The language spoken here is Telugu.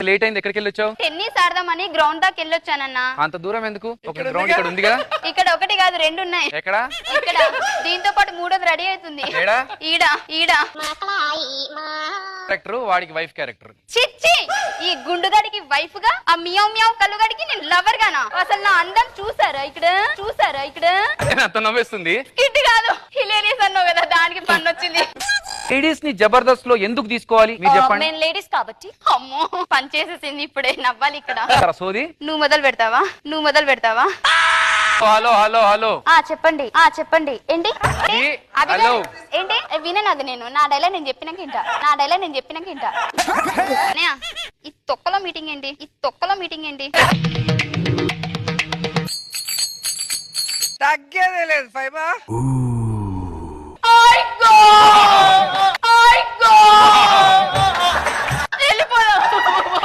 లేట్ అయింది, ఎక్కడికి వెళ్ళొచ్చావు? టెన్నిస్ ఆడదామని గ్రౌండ్ దాకా వెళ్ళొచ్చానన్నా. అంత దూరం ఎందుకు? ఒక గ్రౌండ్ ఇక్కడ ఉంది కదా. ఇక్కడ ఒకటి కాదు, 2 ఉన్నాయి. ఎక్కడ? ఇక్కడ. దీంతో పాటు 3వది రెడీ అవుతుంది. ఏడా? ఈడ ఈడ. క్యారెక్టర్ వాడికి వైఫ్ క్యారెక్టర్. చిచ్చి, ఈ గుండుగాడికి వైఫ్ గా, ఆ మియావ్ మియావ్ కల్లుగాడికి నేను లవర్ గానా? అసలు నా అందం చూసారా ఇక్కడ? చూసారా ఇక్కడ? అంత నవ్వేస్తుంది. కిట్టి కాదు, హిలేరియస్ అన్నావు కదా, దానికి పన్ను వచ్చింది. లేడీస్ ని జబర్దస్త్ లో ఎందుకు తీసుకోవాలి మీరు చెప్పండి. మేము లేడీస్ కాబట్టి. అమ్మో, పని చేసేసింది, ఇప్పుడే నవ్వాలి ఇక్కడ. సోది నువ్వు మొదలు పెడతావా? నువ్వు మొదలు పెడతావా? హలో హలో హలో చెప్పండి. చెప్పండి. ఏంటి? హలో ఏంటి? వినది నేను. నా డైలాగ్ నేను చెప్పినాక ఇంటా. నా డైలాగ్ నేను చెప్పినాక ఇంటా. ఈ తొక్కలో మీటింగ్ ఏంటి? ఈ తొక్కలో మీటింగ్ ఏంటి? తగ్గేదే లేదు ఫైబా.